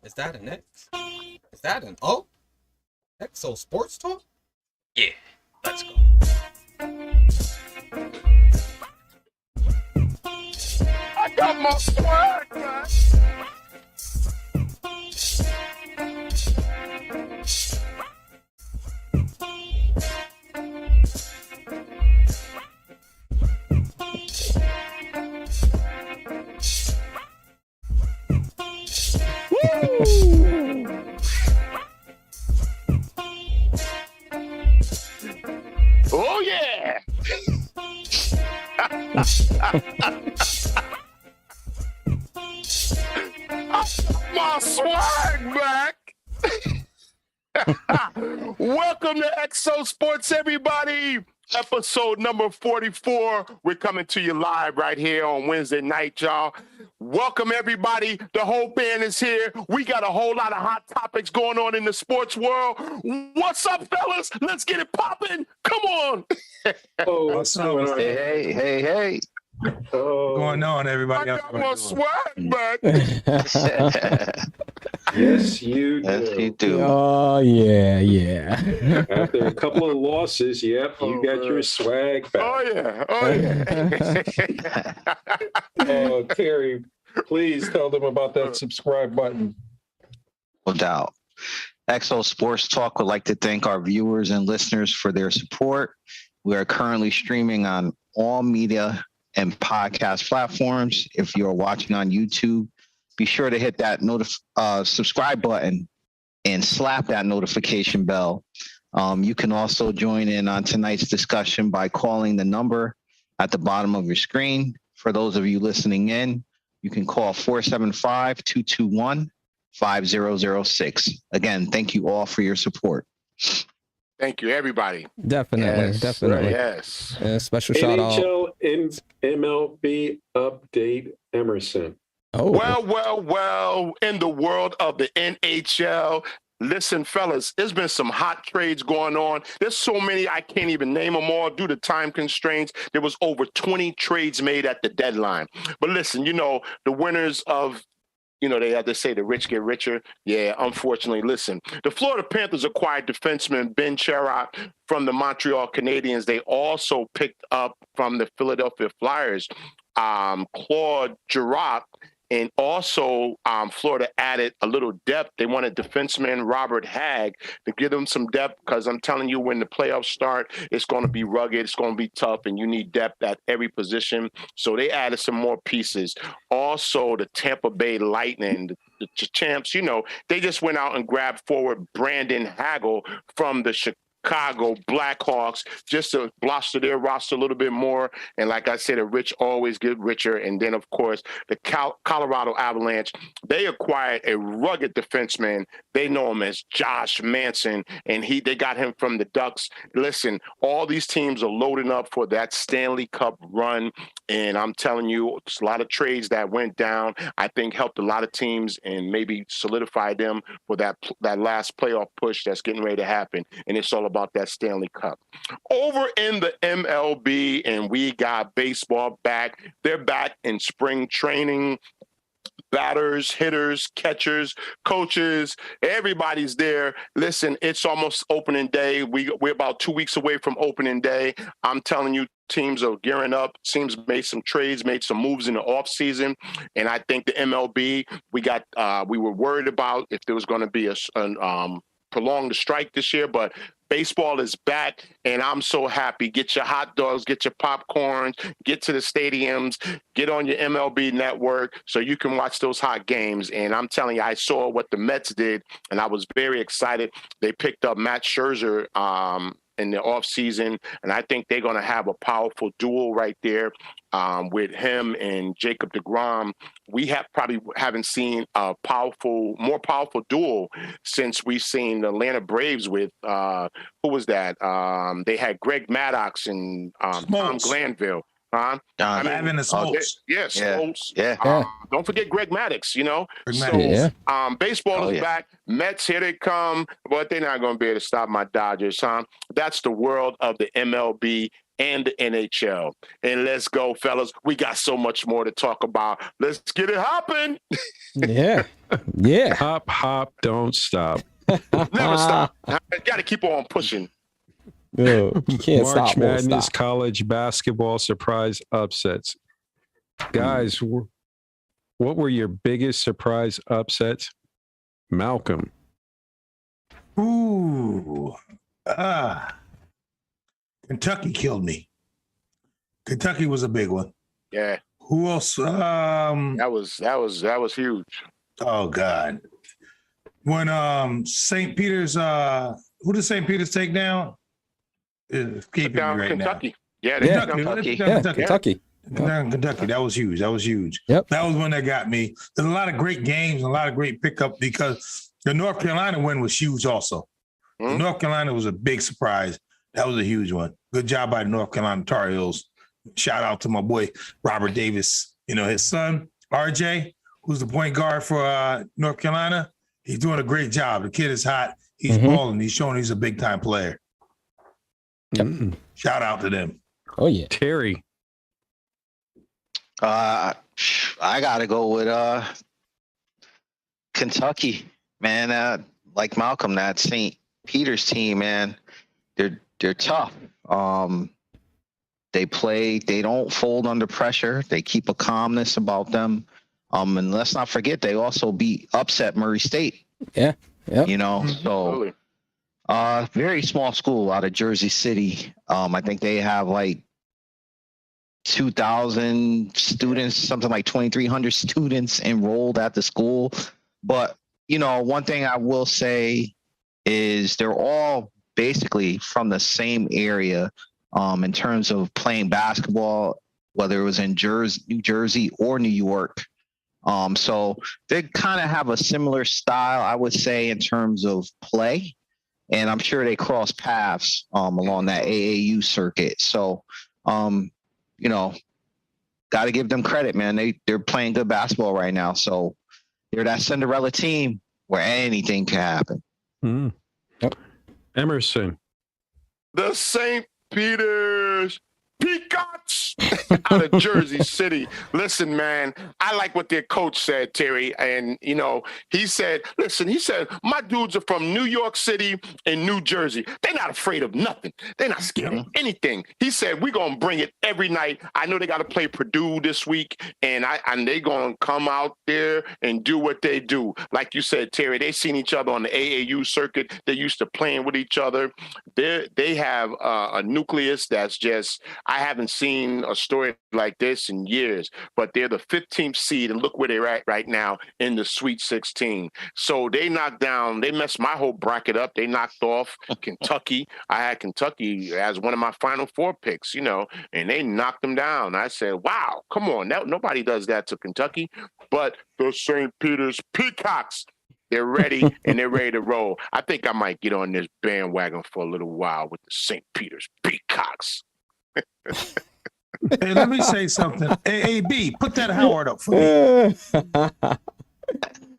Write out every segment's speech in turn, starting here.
Is that an X? Is that an O? XO Sports Talk? Yeah, let's go. I got my swag back. Oh yeah! My swag back. Welcome to XO Sports, everybody. Episode number 44. We're coming to you live right here on Wednesday night, y'all. Welcome, everybody. The whole band is here. We got a whole lot of hot topics going on in the sports world. What's up, fellas? Let's get it popping. Come on. Oh, what's going on? Hey. Oh, Going on, everybody? I got my swag back. yes, you do. Yes, you do. Oh, yeah. After a couple of losses, yep, you got your swag back. Oh yeah. Oh, Terry, please tell them about that subscribe button. No doubt. XO Sports Talk would like to thank our viewers and listeners for their support. We are currently streaming on all media and podcast platforms. If you're watching on YouTube, be sure to hit that subscribe button and slap that notification bell. You can also join in on tonight's discussion by calling the number at the bottom of your screen. For those of you listening in, you can call 475-221-5006. Again, thank you all for your support. Thank you, everybody. Definitely. Yes. And a special shout out. NHL MLB update, Emerson. Oh, Well, in the world of the NHL, listen, fellas, there's been some hot trades going on. There's so many, I can't even name them all due to time constraints. There was over 20 trades made at the deadline. But listen, the winners of they have to say the rich get richer. Yeah, unfortunately, listen. The Florida Panthers acquired defenseman Ben Sherratt from the Montreal Canadiens. They also picked up from the Philadelphia Flyers Claude Giroux. And also, Florida added a little depth. They wanted defenseman Robert Hagg to give them some depth because I'm telling you, when the playoffs start, it's going to be rugged, it's going to be tough, and you need depth at every position. So they added some more pieces. Also, the Tampa Bay Lightning, the champs, they just went out and grabbed forward Brandon Hagel from the Chicago Blackhawks just to bolster their roster a little bit more. And like I said, the rich always get richer. And then, of course, the Colorado Avalanche, they acquired a rugged defenseman. They know him as Josh Manson, and they got him from the Ducks. Listen, all these teams are loading up for that Stanley Cup run. And I'm telling you, it's a lot of trades that went down, I think helped a lot of teams and maybe solidified them for that last playoff push that's getting ready to happen. And it's all about that Stanley Cup. Over in the MLB, and we got baseball back. They're back in spring training. Batters, hitters, catchers, coaches, everybody's there. Listen, it's almost opening day. We're about 2 weeks away from opening day. I'm telling you, teams are gearing up. Teams made some trades, made some moves in the offseason. And I think the MLB, we were worried about if there was going to be a prolonged strike this year, but baseball is back, and I'm so happy. Get your hot dogs, get your popcorn, get to the stadiums, get on your MLB network so you can watch those hot games. And I'm telling you, I saw what the Mets did, and I was very excited. They picked up Matt Scherzer in the offseason, and I think they're going to have a powerful duel right there with him and Jacob deGrom. We probably haven't seen a more powerful duel since we've seen the Atlanta Braves with, who was that? They had Greg Maddux and Tom Glanville. Having the Smoltz. Yes, Smoltz. Yeah. Don't forget Greg Maddux, Baseball is back. Mets, here they come, but they're not going to be able to stop my Dodgers, That's the world of the MLB and the NHL. And let's go, fellas. We got so much more to talk about. Let's get it hopping. Yeah. Yeah. Hop, hop, don't stop. Never stop. Got to keep on pushing. Yo, you can't March stop. Won't Madness stop. college basketball surprise upsets. Guys, what were your biggest surprise upsets? Malcolm. Ooh. Kentucky killed me. Kentucky was a big one. Yeah, Who else? that was huge. Oh God. When St. Peter's who did St. Peter's take down? It's escaping me Down right Kentucky. now. Yeah, they Yeah. took down Kentucky. Yeah, Kentucky. Kentucky. Down Kentucky. That was huge. That was huge. Yep. That was one that got me. There's a lot of great games, and a lot of great pickup because the North Carolina win was huge also. Mhm. North Carolina was a big surprise. That was a huge one. Good job by the North Carolina Tar Heels. Shout out to my boy Robert Davis. You know, his son, RJ, who's the point guard for North Carolina. He's doing a great job. The kid is hot. He's Mhm. balling. He's showing he's a big time player. Mm. Shout out to them. Oh yeah. Terry. I gotta go with Kentucky, man. Like Malcolm, that St. Peter's team, man. They're tough. They don't fold under pressure. They keep a calmness about them. And let's not forget they also upset Murray State. Yeah. Yep. You know, so Absolutely. very small school out of Jersey City. I think they have like 2,000 students, something like 2,300 students enrolled at the school. But, you know, one thing I will say is they're all basically from the same area in terms of playing basketball, whether it was in New Jersey or New York. So they kind of have a similar style, I would say, in terms of play. And I'm sure they cross paths along that AAU circuit. So, you know, got to give them credit, man. They're playing good basketball right now. So they're that Cinderella team where anything can happen. Mm. Yep. Emerson. The St. Peter's Peacocks out of Jersey City. Listen, man, I like what their coach said, Terry. And, you know, he said, my dudes are from New York City and New Jersey. They're not afraid of nothing. They're not scared of anything. He said, we're going to bring it every night. I know they got to play Purdue this week, and they're going to come out there and do what they do. Like you said, Terry, they've seen each other on the AAU circuit. They're used to playing with each other. They have a nucleus that's just, I haven't seen a story like this in years, but they're the 15th seed, and look where they're at right now in the Sweet 16. So they messed my whole bracket up. They knocked off Kentucky. I had Kentucky as one of my Final Four picks, you know, and they knocked them down. I said, wow, come on. Nobody does that to Kentucky, but the St. Peter's Peacocks, they're ready, and they're ready to roll. I think I might get on this bandwagon for a little while with the St. Peter's Peacocks. Hey, let me say something. AAB, put that Howard up for me.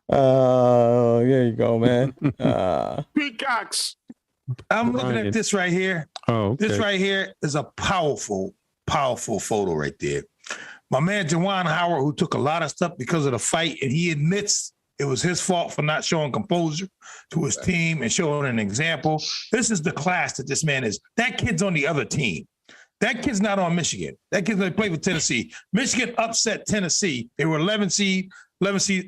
There you go, man. Peacocks. I'm looking at this right here. Oh, okay. This right here is a powerful, powerful photo right there. My man, Juwan Howard, who took a lot of stuff because of the fight, and he admits it was his fault for not showing composure to his team and showing an example. This is the class that this man is. That kid's on the other team. That kid's not on Michigan. That kid's going to play with Tennessee. Michigan upset Tennessee. They were 11 seed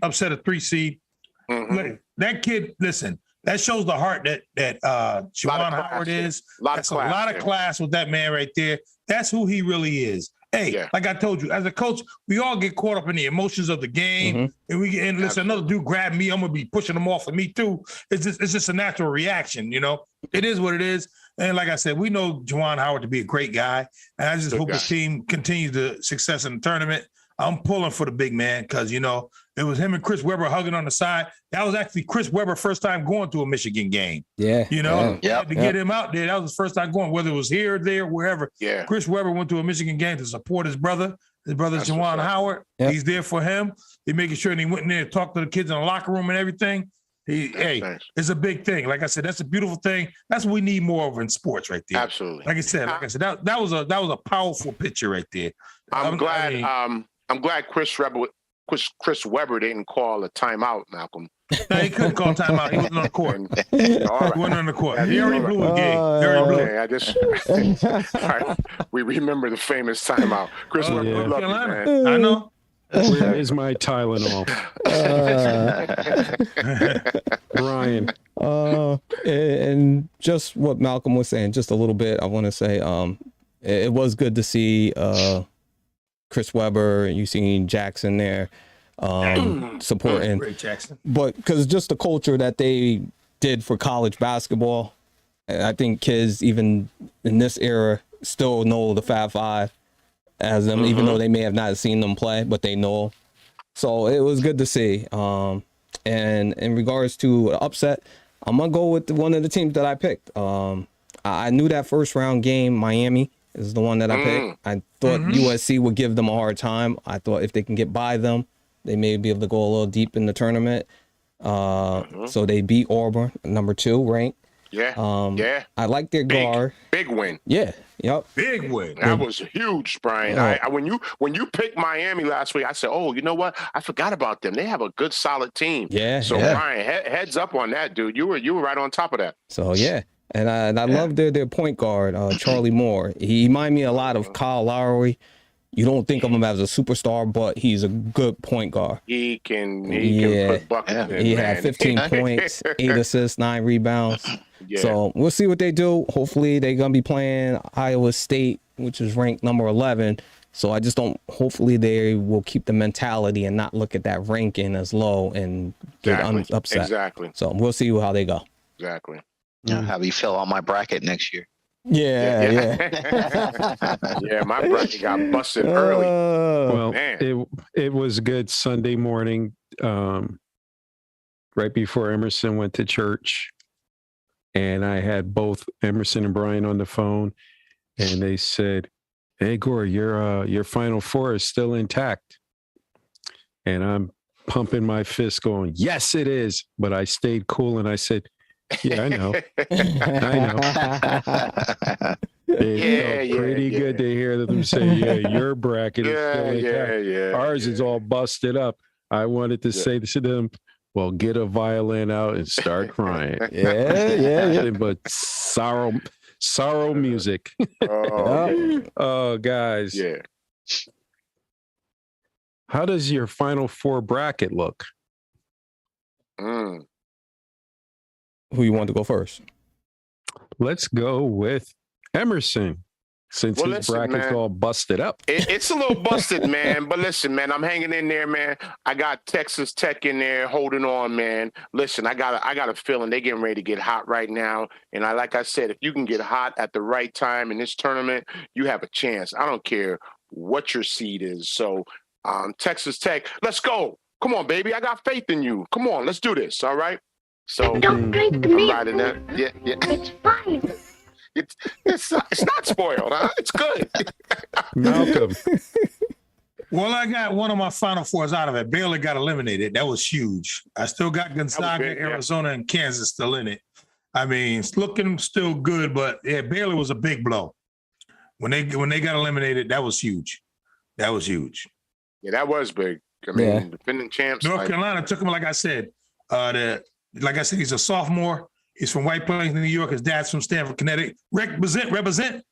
upset a 3 seed. Mm-hmm. That kid, listen, that shows the heart that Juwan Howard is. That's a lot of class with that man right there. That's who he really is. Hey, like I told you, as a coach, we all get caught up in the emotions of the game, and listen, another dude grabbed me, I'm gonna be pushing him off of me too. It's just a natural reaction, you know. It is what it is. And like I said, we know Juwan Howard to be a great guy, and I just hope his team continues the success in the tournament. I'm pulling for the big man because, you know, it was him and Chris Webber hugging on the side. That was actually Chris Webber first time going to a Michigan game. Yeah. You know, to get him out there, that was his first time going, whether it was here, there, wherever. Yeah. Chris Webber went to a Michigan game to support his brother. His brother's Juwan Howard. Yep. He's there for him. He's making sure, and he went in there and talked to the kids in the locker room and everything. It's a big thing. Like I said, that's a beautiful thing. That's what we need more of in sports, right there. Absolutely. Like I said, that was a powerful picture right there. I'm glad Chris Webber didn't call a timeout, Malcolm. No, he couldn't call timeout. He wasn't on the court. All right. He wasn't on the court. He already blew a game. He already blew. All right. We remember the famous timeout. Chris Webber, we love you, man. I know. Where is my Tylenol? Brian. And just what Malcolm was saying, just a little bit, I want to say, it was good to see Chris Webber, you seen Jackson there supporting. Great Jackson. But because just the culture that they did for college basketball, I think kids even in this era still know the Fab Five as them, even though they may have not seen them play, but they know. So it was good to see. And in regards to upset, I'm gonna go with one of the teams that I picked. I knew that first round game, Miami is the one that I picked. I thought USC would give them a hard time. I thought if they can get by them, they may be able to go a little deep in the tournament. So they beat Auburn, number 2 ranked. Yeah. I like their guard. Big win. Yeah. Yep. Big win. That was huge, Brian. When you picked Miami last week, I said, "Oh, you know what? I forgot about them. They have a good, solid team." Yeah. So Brian, heads up on that, dude. You were right on top of that. So yeah, and I love their point guard, Charlie Moore. He reminded me a lot of Kyle Lowry. You don't think of him as a superstar, but he's a good point guard. He can put buckets in, He man. had 15 points, 8 assists, 9 rebounds. Yeah. So we'll see what they do. Hopefully they're going to be playing Iowa State, which is ranked number 11. So I just don't, hopefully they will keep the mentality and not look at that ranking as low and get upset. Exactly. So we'll see how they go. Exactly. Have you fill out my bracket next year? Yeah. Yeah, my bracket got busted early. Well, Man. it was good Sunday morning, right before Emerson went to church, and I had both Emerson and Brian on the phone, and they said, "Hey, Gore, your Final Four is still intact," and I'm pumping my fist, going, "Yes, it is," but I stayed cool and I said, "Yeah, I know. It felt pretty good to hear them say, "Yeah, your bracket is still intact. Ours is all busted up." I wanted to say to them, "Well, get a violin out and start crying." Yeah. But sorrow music. Oh, guys. Yeah. How does your Final Four bracket look? Who you want to go first? Let's go with Emerson, since his bracket's all busted up. It's a little busted, man. But listen, man, I'm hanging in there, man. I got Texas Tech in there holding on, man. Listen, I got a feeling they're getting ready to get hot right now. And like I said, if you can get hot at the right time in this tournament, you have a chance. I don't care what your seed is. So Texas Tech, let's go. Come on, baby. I got faith in you. Come on, let's do this. All right. So don't drink the milk. riding that. Yeah. It's fine. It's not spoiled, huh? It's good. Malcolm. Well, I got one of my Final Fours out of it. Baylor got eliminated. That was huge. I still got Gonzaga, Arizona, and Kansas still in it. I mean, it's looking still good, but yeah, Baylor was a big blow. When they got eliminated, that was huge. That was huge. Yeah, that was big. I mean, defending champs. North Carolina took him, like I said. He's a sophomore. He's from White Plains, New York. His dad's from Stamford, Connecticut. Represent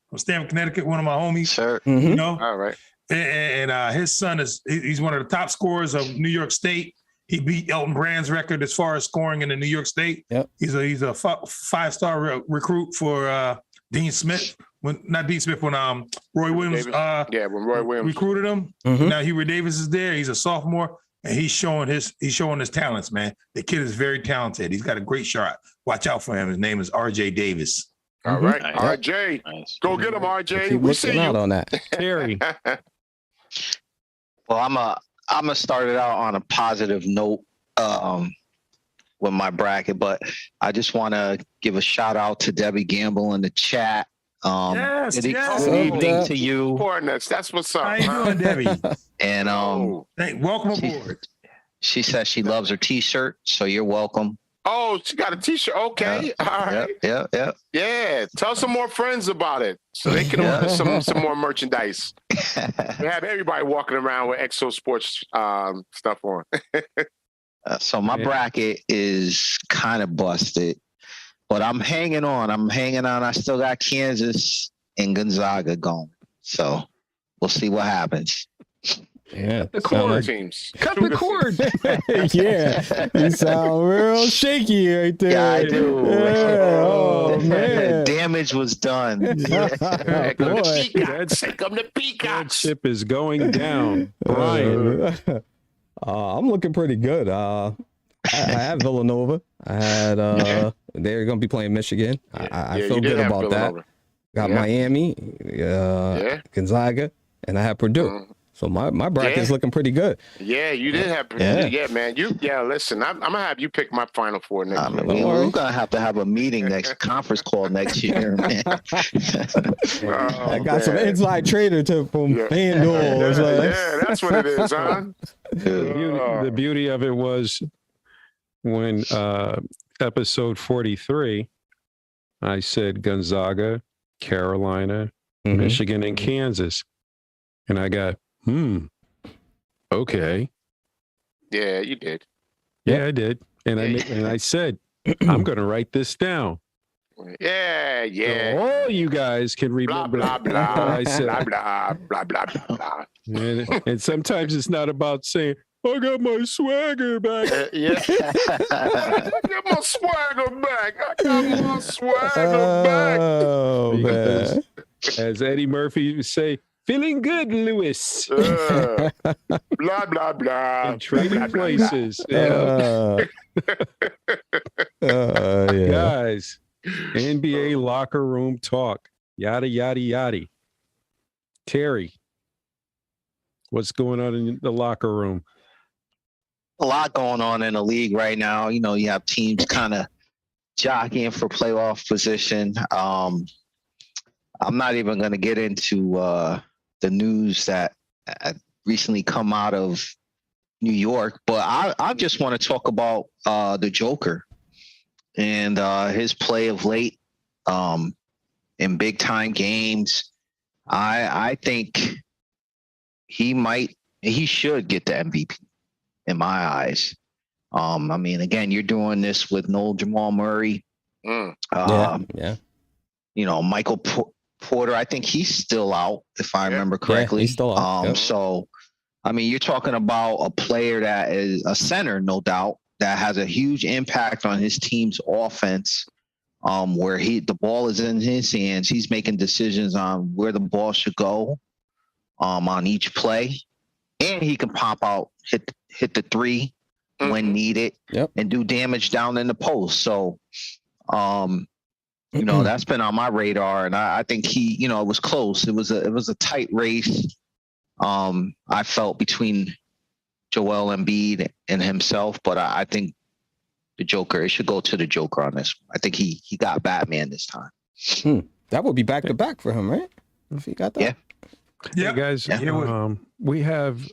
from Stamford, Connecticut. One of my homies. Sure. You know. All right. And his son he's one of the top scorers of New York State. He beat Elton Brand's record as far as scoring in the New York State. Yep. He's a 5-star recruit for Dean Smith. When Roy Williams. When Roy Williams recruited him. Now Hubert Davis is there. He's a sophomore. And he's showing his talents, man. The kid is very talented. He's got a great shot. Watch out for him. His name is RJ Davis. All right, Nice. RJ. Nice. Go get him, RJ. Keep We see looking you. out on that. Terry. Well, I'm gonna start it out on a positive note with my bracket, but I just want to give a shout out to Debbie Gamble in the chat. Yes. Good evening to you. That's what's up. How you doing, Debbie? And Welcome aboard. she says she loves her T-shirt, so you're welcome. Oh, she got a T-shirt. Okay, all right. Yeah, tell some more friends about it so they can order some more merchandise. We have everybody walking around with Exo Sports stuff on. So my bracket is kind of busted, but I'm hanging on. I still got Kansas and Gonzaga going. So we'll see what happens. Yeah, the cord teams. Cut the cord. Yeah, you sound real shaky right there. Yeah, I do. Yeah. Oh man, damage was done. Boy. That ship is going down. Brian. I'm looking pretty good. I had Villanova. I had they're gonna be playing Michigan. I feel good about that. Got Miami, Gonzaga, and I have Purdue. So my bracket is looking pretty good. Yeah, you did have Purdue. Yeah, man. Listen, I'm gonna have you pick my Final Four next year. We're gonna have a meeting conference call next year, man. I got some inside trader tip from FanDuel. Yeah, that's what it is, huh? The beauty of it was when episode 43, I said Gonzaga, Carolina, Michigan, and Kansas. And I got, okay. Yeah, you did. Yeah, I did. And I said, I'm going to write this down. Yeah. So all you guys can remember. Blah, blah, blah. I said, blah, blah, blah, blah, blah. And sometimes it's not about saying, I got my swagger back. I got my swagger back. Oh, man. As Eddie Murphy would say, feeling good, Lewis. Blah, blah, blah. And trading places. Guys, NBA locker room talk. Yada, yada, yada. Terry, what's going on in the locker room? A lot going on in the league right now. You know, you have teams kind of jockeying for playoff position. I'm not even going to get into the news that recently come out of New York, but I just want to talk about the Joker and his play of late in big time games. I think he should get the MVP in my eyes. I mean, again, you're doing this with no Jamal Murray. You know, Michael Porter, I think he's still out, if I remember correctly. He's still out. So, I mean, you're talking about a player that is a center, no doubt, that has a huge impact on his team's offense, where the ball is in his hands. He's making decisions on where the ball should go on each play. And he can pop out, hit the three when needed, and do damage down in the post. So, you know, that's been on my radar, and I think he, you know, it was close. It was a tight race. I felt between Joel Embiid and himself, but I think the Joker. It should go to the Joker on this one. I think he got Batman this time. That would be back to back for him, right? If he got that. Yeah. Hey guys, we have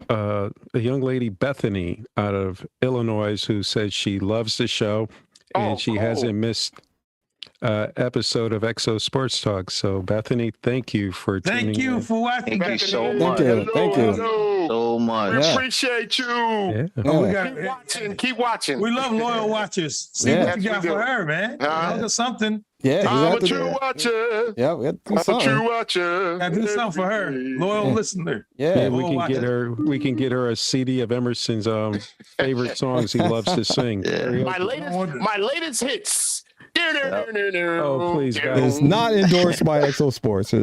a young lady, Bethany, out of Illinois, who says she loves the show and she hasn't missed episode of Exo Sports Talk. So Bethany, thank you for tuning in. Thank you for watching. Thank you so much. Thank you so much. We appreciate you. Keep watching. We love loyal watchers. See what you got for her, man. Look at something. Yeah, I'm a true watcher. Yeah, we have to do I'm a something. true watcher. Gotta do something for her. Loyal listener. Yeah, we can get her. We can get her a CD of Emerson's favorite songs he loves to sing. My latest hits. Oh, please, guys. It's not endorsed by Exo Sports.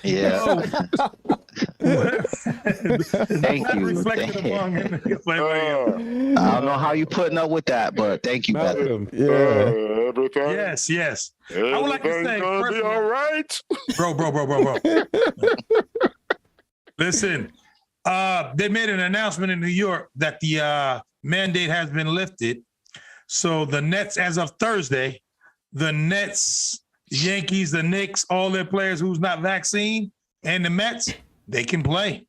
Yeah. Thank you. I don't know how you putting up with that, but thank you, Bethany. Yes. I would like to say, gonna be all right, bro. Listen, they made an announcement in New York that the mandate has been lifted. So the Nets, as of Thursday, the Nets, the Yankees, the Knicks, all their players who's not vaccinated, and the Mets, they can play.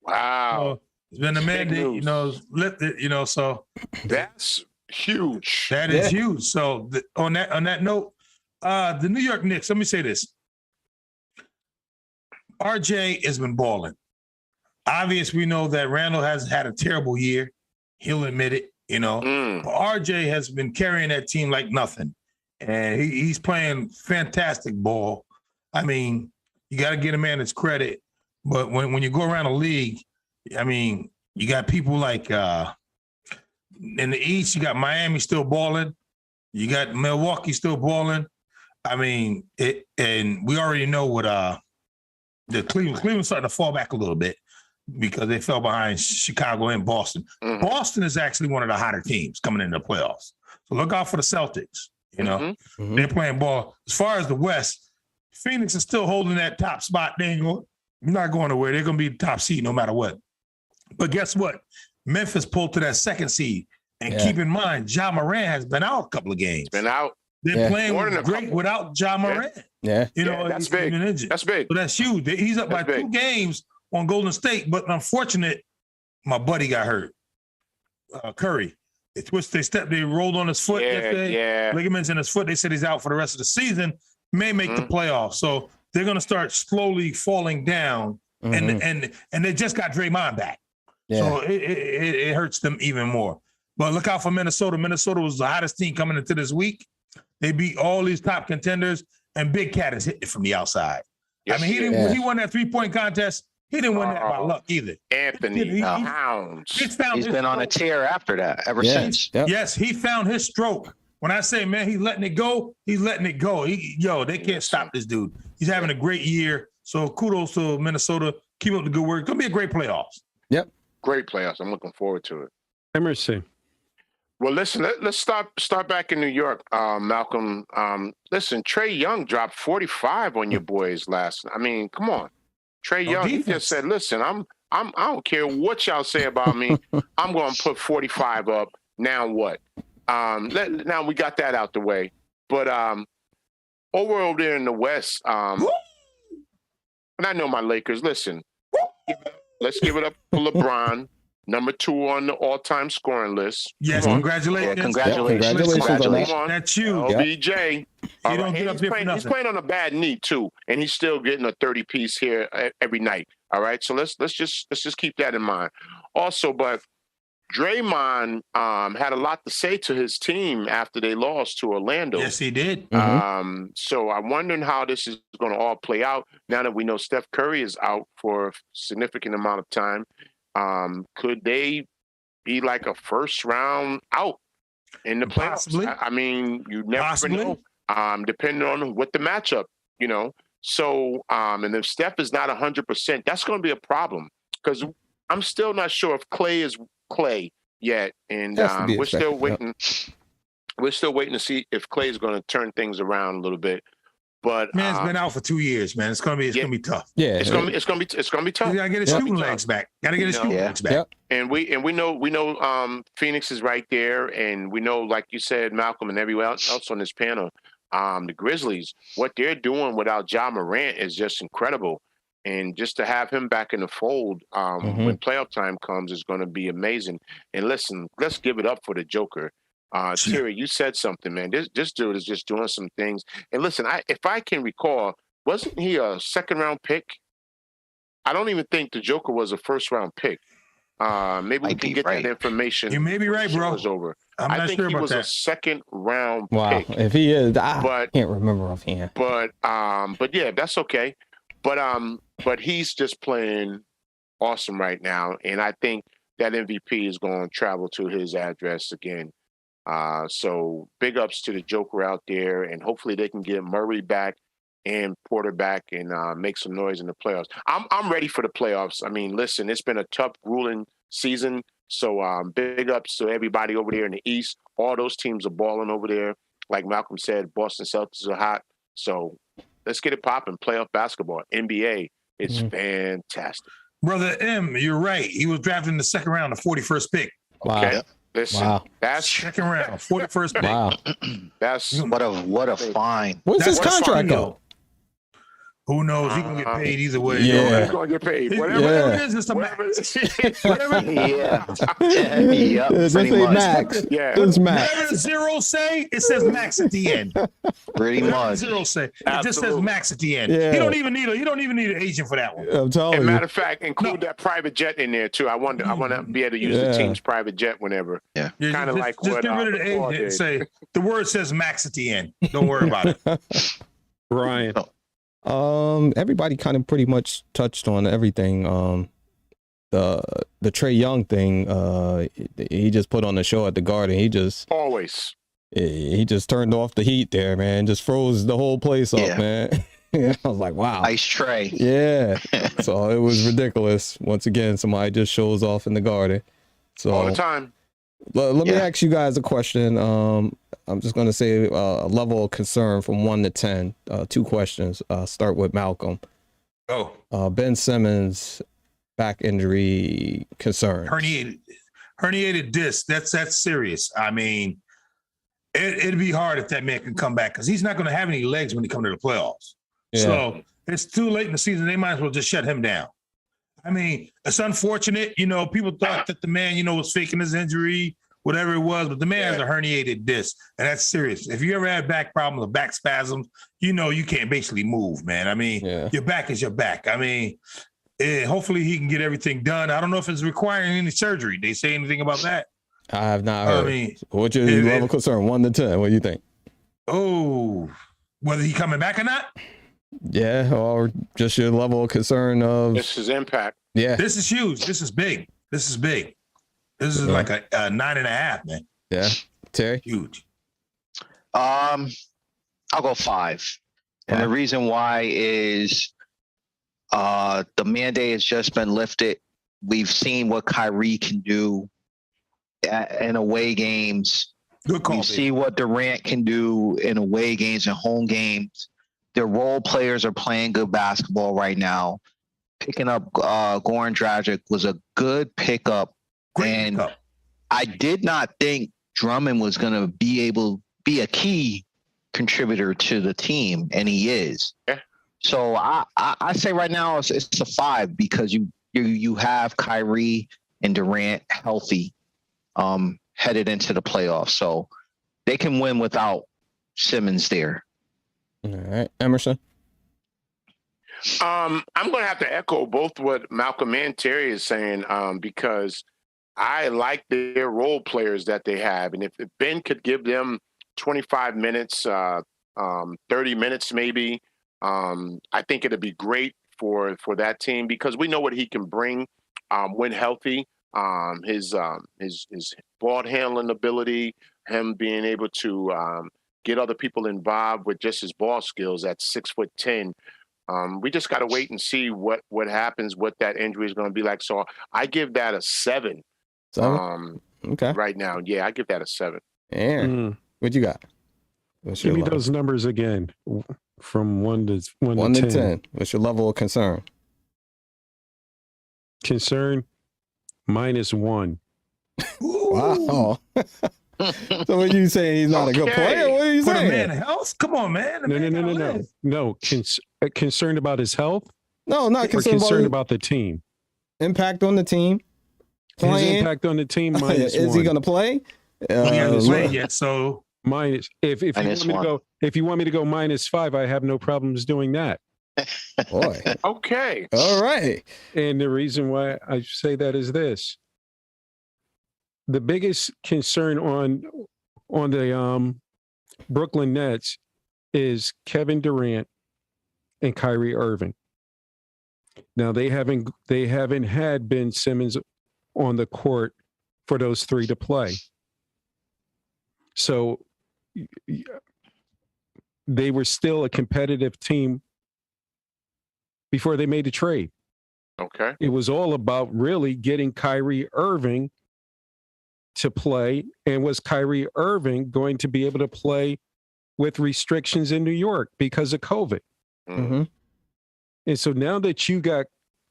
Wow. So it's been a mandate, lifted, so. That's Huge. That is huge. So on that note, the New York Knicks, let me say this. RJ has been balling. Obviously, we know that Randall has had a terrible year. He'll admit it, But RJ has been carrying that team like nothing. And he's playing fantastic ball. I mean, you got to get a man his credit. But when you go around the league, I mean, you got people like in the East, you got Miami still balling. You got Milwaukee still balling. I mean, and we already know what the Cleveland's starting to fall back a little bit because they fell behind Chicago and Boston. Mm-hmm. Boston is actually one of the hotter teams coming into the playoffs. So look out for the Celtics. Mm-hmm. They're playing ball. As far as the West, Phoenix is still holding that top spot. They ain't not going nowhere. They're going to be the top seed no matter what. But guess what? Memphis pulled to that second seed. And keep in mind, Ja Morant has been out a couple of games. Been out. They're playing great without Ja Morant. Yeah. That's big. That's big. So that's huge. He's up by 2 games on Golden State, but unfortunate, my buddy got hurt. Curry. They rolled on his foot yesterday. Ligaments in his foot. They said he's out for the rest of the season. May make the playoffs. So they're going to start slowly falling down. And they just got Draymond back. Yeah. So it hurts them even more. But look out for Minnesota. Minnesota was the hottest team coming into this week. They beat all these top contenders, and Big Cat is hitting it from the outside. Yes, I mean, he won that 3-point contest. He didn't win that by luck either. Anthony Towns. He's been on a tear after that ever since. Yep. Yes, he found his stroke. When I say, man, he's letting it go, he's letting it go. They can't stop this dude. He's having a great year. So kudos to Minnesota. Keep up the good work. It's going to be a great playoffs. Yep. Great playoffs. I'm looking forward to it. Emerson. Well, listen, let's start back in New York, Malcolm. Listen, Trae Young dropped 45 on your boys last. I mean, come on. Trae Young, he just said, listen, I don't care what y'all say about me. I'm going to put 45 up. Now what? Now we got that out the way. But over there in the West, and I know my Lakers, listen, let's give it up for LeBron, number 2 on the all-time scoring list. Yes, congratulations. Yeah, congratulations. That's you. LBJ. You don't get up there for nothing. He's playing on a bad knee, too, and he's still getting a 30-piece here every night. All right, so let's just keep that in mind. Also, but Draymond had a lot to say to his team after they lost to Orlando. Yes, he did. So I'm wondering how this is going to all play out now that we know Steph Curry is out for a significant amount of time. Could they be like a first round out in the playoffs? Possibly. I mean, you never know. Depending on what the matchup, So, and if Steph is not 100%, that's going to be a problem because I'm still not sure if Clay is Clay yet, and we're still waiting. We're still waiting to see if Clay is going to turn things around a little bit. But man's been out for 2 years, man. It's gonna be tough. Yeah, it's gonna be tough. You gotta get his shooting legs back. And we know Phoenix is right there, and we know, like you said, Malcolm, and everyone else on this panel, the Grizzlies, what they're doing without Ja Morant is just incredible. And just to have him back in the fold when playoff time comes is going to be amazing. And listen, let's give it up for the Joker. Terry, you said something, man. This dude is just doing some things. And listen, if I can recall, wasn't he a second-round pick? I don't even think the Joker was a first-round pick. Maybe we can get that information. You may be right, bro. Over. I think he was a second-round pick. If he is, I can't remember offhand. But yeah, that's okay. But he's just playing awesome right now, and I think that MVP is going to travel to his address again. So big ups to the Joker out there, and hopefully they can get Murray back and Porter back and make some noise in the playoffs. I'm ready for the playoffs. I mean, listen, it's been a tough, grueling season. So big ups to everybody over there in the East. All those teams are balling over there. Like Malcolm said, Boston Celtics are hot. So let's get it popping. Playoff basketball, NBA, it's fantastic. Brother M, you're right. He was drafted in the second round, the 41st pick. Wow. Okay. Listen, that's second round, 41st pick. Wow. That's what a find. What's his contract though? Who knows? He's gonna get paid either way. Yeah. He's gonna get paid. Whatever it is, it's a max. Whatever. Yeah. Yeah, just pretty say much. max. Yeah. Just max. Whatever the zero say, it says max at the end. Pretty Whatever the much. zero say, it just says Absolutely. max at the end. Yeah. You don't even need an agent for that one. I'm telling And you. matter of fact, include that private jet in there too. I want to be able to use Yeah. the team's private jet whenever. Yeah. Kind of like just what get rid of the Paul agent and did. say the word says max at the end. Don't worry about it. Ryan. Everybody kind of pretty much touched on everything. The Trey Young thing, he just put on the show at the Garden. He just turned off the heat there, man. Just froze the whole place up, Yeah. man. I was like, wow. Ice tray. Yeah. So it was ridiculous. Once again, somebody just shows off in the Garden. So all the time. let me Yeah. ask you guys a question. I'm just going to say a level of concern from 1 to 10. 2 questions. Start with Malcolm. Oh, Ben Simmons back injury concern. herniated disc. That's serious. I mean, it'd be hard if that man can come back because he's not going to have any legs when he comes to the playoffs. Yeah. So it's too late in the season. They might as well just shut him down. I mean, it's unfortunate. People thought that the man, was faking his injury, whatever it was, but the man has a herniated disc, and that's serious. If you ever had back problems or back spasms, you can't basically move, man. I mean, your back is your back. I mean, hopefully he can get everything done. I don't know if it's requiring any surgery. They say anything about that? I have not heard. I mean, what's your level of concern? 1 to 10. What do you think? Oh, whether he coming back or not? Yeah, or just your level of concern of This is impact. Yeah. This is huge. This is big. This is big. This is like a 9.5, man. Yeah. Terry? Huge. I'll go 5. And the reason why is the mandate has just been lifted. We've seen what Kyrie can do in away games. Good call. We see what Durant can do in away games and home games. Their role players are playing good basketball right now. Picking up Goran Dragic was a good pickup. Great pickup. I did not think Drummond was going to be a key contributor to the team, and he is. Yeah. So I say right now it's a 5 because you have Kyrie and Durant healthy headed into the playoffs. So they can win without Simmons there. All right. Emerson? I'm going to have to echo both what Malcolm and Terry is saying because I like their role players that they have. And if Ben could give them 25 minutes, 30 minutes maybe, I think it'd be great for that team because we know what he can bring when healthy. His ball handling ability, him being able to get other people involved with just his ball skills at 6'10". We just got to wait and see what happens, what that injury is going to be like. So I give that a 7. 7? Okay. Right now, yeah, I give that a 7. Aaron, what you got? Give me those numbers again from 1 to 10. What's your level of concern? Concern -1. Wow. So what are you saying? He's not a good player? What are you Put saying? a man in health? Come on, man. No. Concerned about his health? No, not concerned about the team. Impact on the team. Playing. His impact on the team -1. Is he going to play? He hasn't played yet, so minus. If you want me to go -5, I have no problems doing that. Boy. Okay. All right. And the reason why I say that is this: the biggest concern on the Brooklyn Nets is Kevin Durant and Kyrie Irving. Now they haven't had Ben Simmons on the court for those 3 to play. So they were still a competitive team before they made the trade. Okay. It was all about really getting Kyrie Irving to play. And was Kyrie Irving going to be able to play with restrictions in New York because of COVID? Mm-hmm. And so now that you got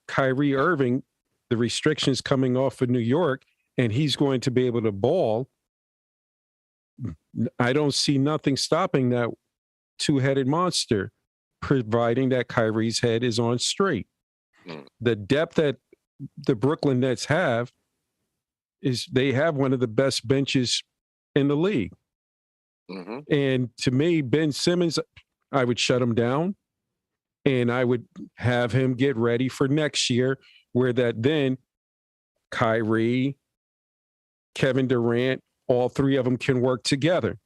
Kyrie Irving, the restrictions coming off of New York, and he's going to be able to ball, I don't see nothing stopping that two-headed monster providing that Kyrie's head is on straight. The depth that the Brooklyn Nets have is they have one of the best benches in the league. And to me, Ben Simmons, I would shut him down and I would have him get ready for next year, where that then Kyrie, Kevin Durant, all three of them can work together.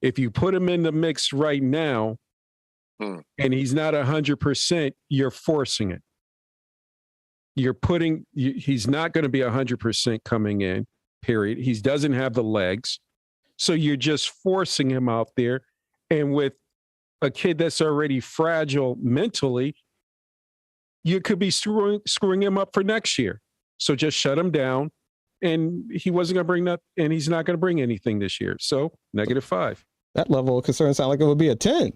If you put him in the mix right now and he's not 100%, you're forcing it. He's not going to be 100% coming in, period. He doesn't have the legs. So you're just forcing him out there. And with a kid that's already fragile mentally, you could be screwing him up for next year. So just shut him down. And he wasn't going to bring that, and he's not going to bring anything this year. So -5. That level of concern sounds like it would be a 10.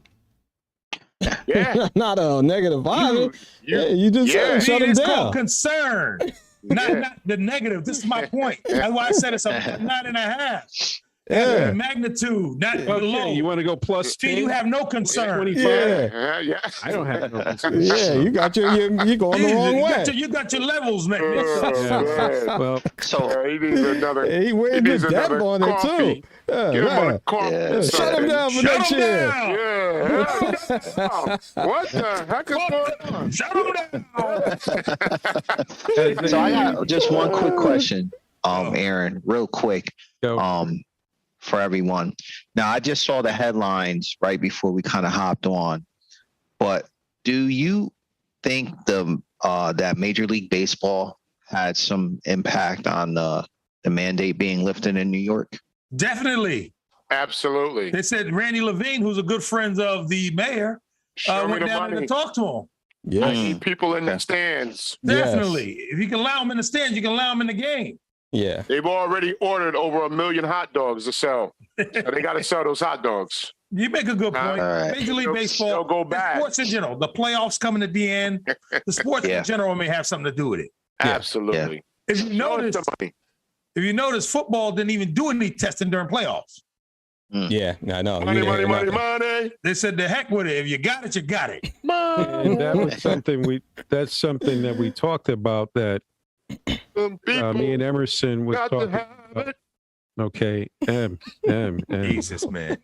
Yeah. Not a -5. You just said shut him it's down. called concern, not the negative. This is my point. That's why I said it's a 9.5. Yeah. Magnitude, not below. You want to go plus 10? You have no concern. 25? Yeah. I don't have no concern. Yeah, you got you going the wrong way. You got your levels, man. Well, So he needs another. He wearing the depth on it too. Get him on a coffee. Yeah. Shut him down for next year. Yeah. What the heck is going on? Shut him down. So I got just one quick question, Aaron, real quick, for everyone. Now, I just saw the headlines right before we kind of hopped on, but do you think that Major League Baseball had some impact on the mandate being lifted in New York? Definitely. Absolutely. They said Randy Levine, who's a good friend of the mayor, went down there to talk to him. Yeah. I need people in the stands. Definitely. If you can allow them in the stands, you can allow them in the game. Yeah. They've already ordered over 1 million hot dogs to sell. So they got to sell those hot dogs. You make a good point. Major League Baseball, they'll go back. Sports in general, the playoffs coming at the end, the sports in general may have something to do with it. Absolutely. If you notice, football didn't even do any testing during playoffs. Yeah, I know. Money. They said the heck with it. If you got it, you got it. And that was that's something that we talked about that me and Emerson was talking about. Okay. Jesus, man.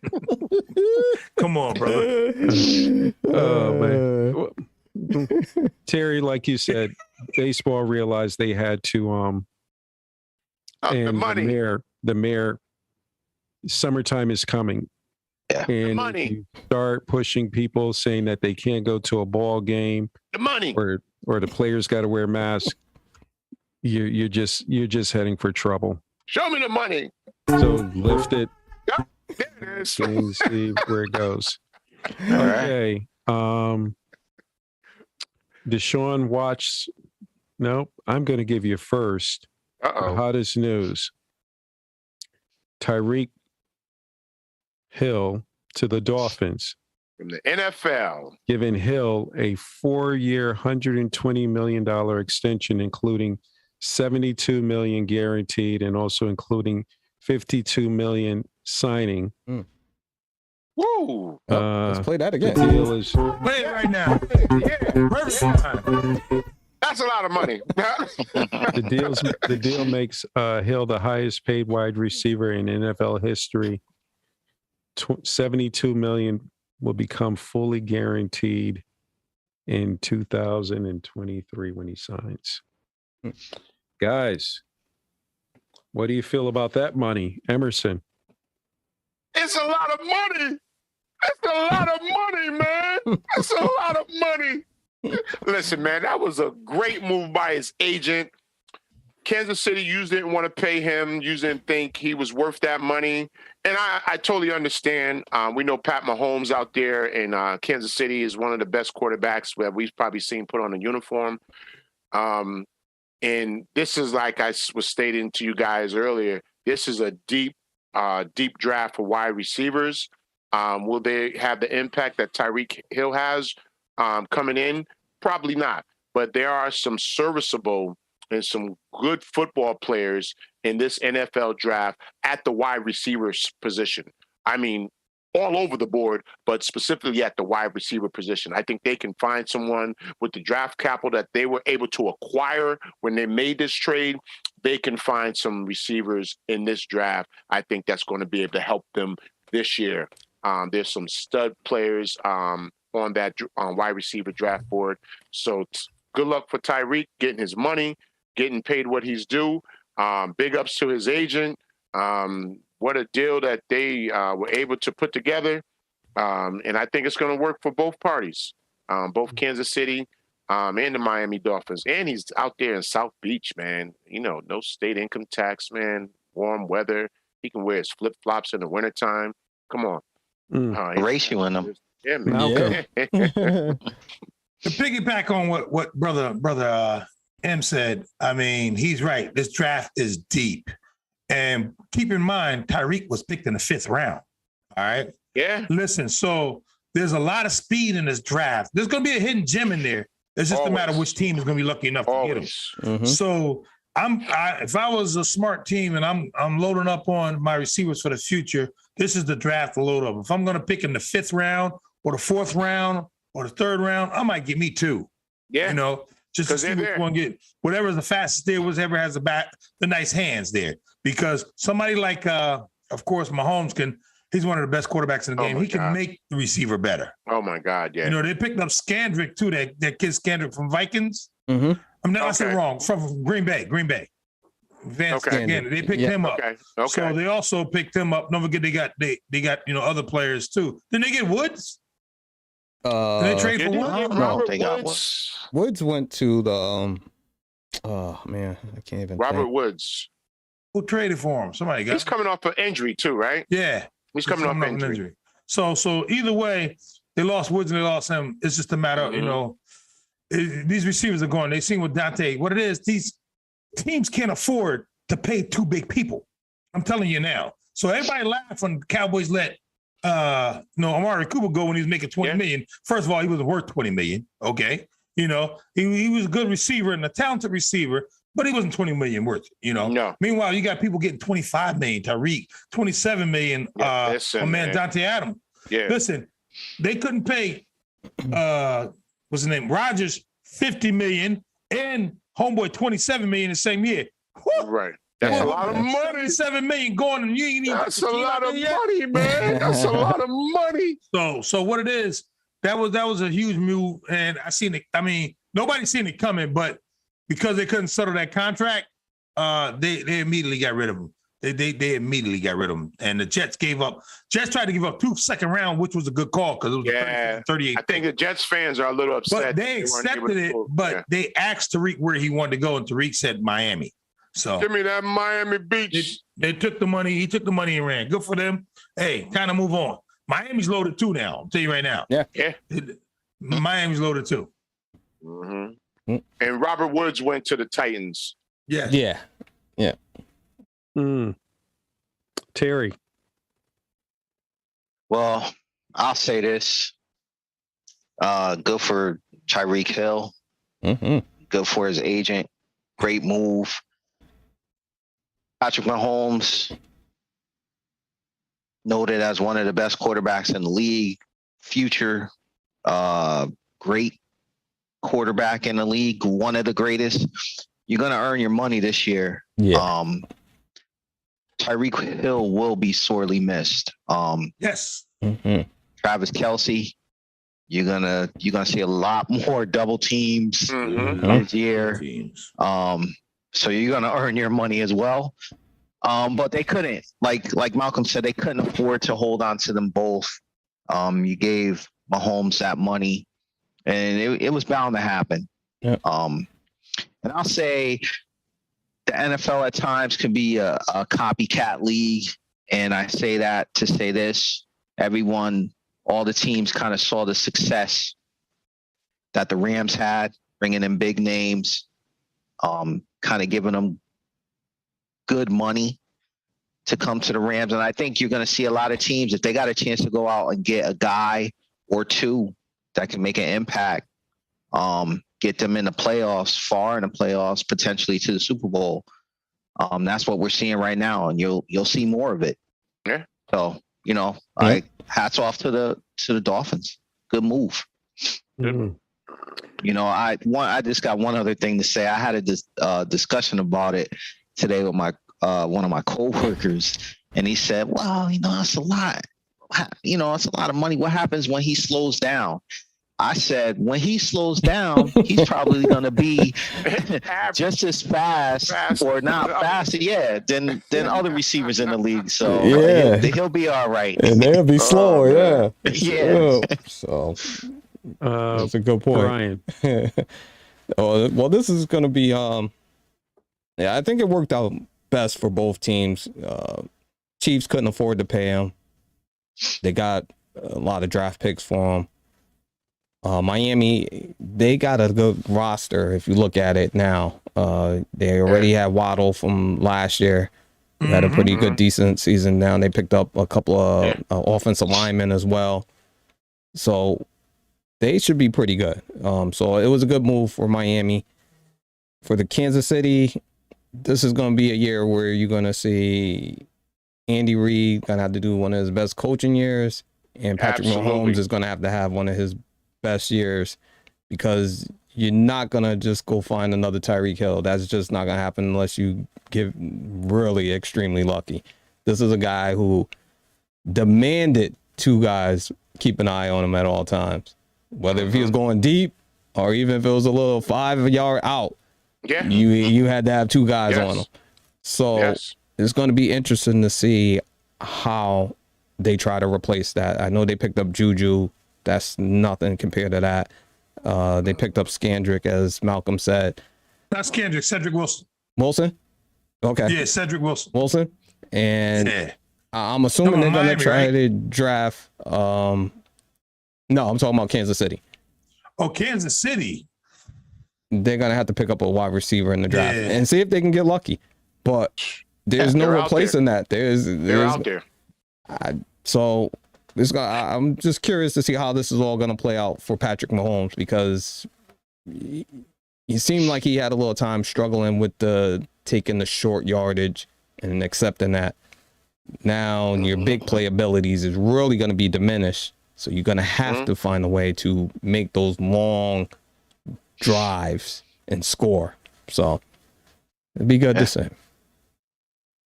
Come on, brother. Oh, man. Terry, like you said, baseball realized they had to and the money. The mayor, summertime is coming. Yeah. And the money. you start pushing people saying that they can't go to a ball game. The money. Or the players got to wear masks. You're just heading for trouble. Show me the money. So lift it. Yep, there it is. And see where it goes. All Okay. Deshaun Watts. Nope. I'm going to give you first. The hottest news. Tyreek Hill to the Dolphins. From the NFL. Giving Hill a 4-year, $120 million extension, including $72 million guaranteed and also including $52 million signing. Woo! Let's play that again. The deal is Play it right now. That's a lot of money. the deal makes Hill the highest paid wide receiver in NFL history. $72 million will become fully guaranteed in 2023 when he signs. Guys, what do you feel about that money, Emerson? It's a lot of money. That's a lot of money, man. That's a lot of money. Listen, man, that was a great move by his agent. Kansas City, you didn't want to pay him. You didn't think he was worth that money. And I totally understand. We know Pat Mahomes out there in Kansas City is one of the best quarterbacks that we've probably seen put on a uniform. And this is, like I was stating to you guys earlier, this is a deep draft for wide receivers. Will they have the impact that Tyreek Hill has coming in? Probably not. But there are some serviceable and some good football players in this NFL draft at the wide receivers position. I mean, all over the board, but specifically at the wide receiver position. I think they can find someone with the draft capital that they were able to acquire when they made this trade. They can find some receivers in this draft. I think that's going to be able to help them this year. There's some stud players on that wide receiver draft board. So good luck for Tyreek getting his money, getting paid what he's due. Big ups to his agent. What a deal that they were able to put together. And I think it's going to work for both parties, both Kansas City and the Miami Dolphins. And he's out there in South Beach, man. You know, no state income tax, man. Warm weather. He can wear his flip-flops in the wintertime. Come on. Ratio in them. Yeah, man. To piggyback on what brother M said, I mean, he's right. This draft is deep. And keep in mind, Tyreek was picked in the 5th round. All right? Yeah. Listen, so there's a lot of speed in this draft. There's going to be a hidden gem in there. It's just a matter of which team is going to be lucky enough to get him. Mm-hmm. So if I was a smart team and I'm loading up on my receivers for the future, this is the draft to load up. If I'm going to pick in the 5th round or the 4th round or the 3rd round, I might get me 2. Yeah. You know, just to see which one get whatever's the fastest there, whatever has the nice hands there. Because somebody like, of course, Mahomes he's one of the best quarterbacks in the game. He can make the receiver better. Oh my God, yeah. You know, they picked up Scandrick too, that kid Scandrick from Vikings. Mm-hmm. I'm not saying wrong, from Green Bay. Vance Scandrick. They picked him up. Okay. So they also picked him up. Don't forget they got other players too. Didn't they get Woods? Did they trade for Woods? No, they got Woods. Woods went to the oh man, I can't even Robert think. Woods. Who traded for him? Somebody got He's coming off an injury too, right? Yeah. He's coming off an injury. So either way, they lost Woods and they lost him. It's just a matter of, these receivers are going. They seen with Dante. What it is, these teams can't afford to pay 2 big people. I'm telling you now. So everybody laughed when the Cowboys let Amari Cooper go when he was making $20 million. First of all, he wasn't worth $20 million. Okay. You know, he was a good receiver and a talented receiver, but he wasn't $20 million worth, No. Meanwhile, you got people getting $25 million, Tyreek, $27 million, man, Dante Adams. Yeah. Listen, they couldn't pay what's his name? Rodgers $50 million and Homeboy $27 million the same year. Woo! Right. That's a lot of money. $7 million going and you ain't even. That's a lot of money, man. That's a lot of money. So what it is, that was a huge move, and I seen it. I mean, nobody seen it coming, but because they couldn't settle that contract, they immediately got rid of him. They immediately got rid of him, and the Jets gave up. Jets tried to give up 2 second round, which was a good call because it was 38. I think the Jets fans are a little upset. But they accepted it, but they asked Tyreek where he wanted to go, and Tyreek said Miami. So give me that Miami Beach. They took the money. He took the money and ran. Good for them. Hey, kind of move on. Miami's loaded too now. I'll tell you right now. Yeah. Miami's loaded too. Mm-hmm. And Robert Woods went to the Titans. Yeah. Terry. Well, I'll say this. Good for Tyreek Hill. Mm-hmm. Good for his agent. Great move. Patrick Mahomes, noted as one of the best quarterbacks in the league. Future, great quarterback in the league. One of the greatest. You're going to earn your money this year. Yeah. Tyreek Hill will be sorely missed. Yes. Mm-hmm. Travis Kelce, you're gonna see a lot more double teams this year. So you're gonna earn your money as well. But they couldn't, like Malcolm said, they couldn't afford to hold on to them both. You gave Mahomes that money, and it was bound to happen. Yeah. And I'll say the NFL at times can be a copycat league. And I say that to say this, all the teams kind of saw the success that the Rams had, bringing in big names, kind of giving them good money to come to the Rams. And I think you're going to see a lot of teams, if they got a chance to go out and get a guy or two that can make an impact, get them in the playoffs, far in the playoffs, potentially to the Super Bowl. That's what we're seeing right now, and you'll see more of it. Yeah. So Like hats off to the Dolphins. Good move. Mm-hmm. I just got one other thing to say. I had a discussion about it today with my one of my coworkers, and he said, "Well, it's a lot. It's a lot of money. What happens when he slows down?" I said, when he slows down, he's probably going to be just as fast or not faster, than other receivers in the league. So he'll be all right. And they'll be slower, yeah. So that's a good point. Brian. Well, this is going to be, I think it worked out best for both teams. Chiefs couldn't afford to pay him. They got a lot of draft picks for him. Miami, they got a good roster if you look at it now. They already had Waddle from last year. They had a pretty good, decent season now. They picked up a couple of offensive linemen as well. So they should be pretty good. So it was a good move for Miami. For the Kansas City, this is going to be a year where you're going to see Andy Reid going to have to do one of his best coaching years, and Patrick Mahomes is going to have one of his best years, because you're not going to just go find another Tyreek Hill. That's just not going to happen unless you get really extremely lucky. This is a guy who demanded two guys keep an eye on him at all times, whether if he was going deep or even if it was a little 5 yard out. Yeah, you had to have two guys on him. So it's going to be interesting to see how they try to replace that. I know they picked up Juju. That's nothing compared to that. They picked up Scandrick, as Malcolm said. Not Scandrick, Cedric Wilson. Wilson? Okay. Yeah, Cedric Wilson. Wilson? And I'm assuming they're going to try to draft. No, I'm talking about Kansas City. Oh, Kansas City. They're going to have to pick up a wide receiver in the draft and see if they can get lucky. But there's no replacing that. They're out there. So I'm just curious to see how this is all going to play out for Patrick Mahomes, because he seemed like he had a little time struggling with taking the short yardage and accepting that. Now your big play abilities is really going to be diminished. So you're going to have to find a way to make those long drives and score. So it'd be good to see.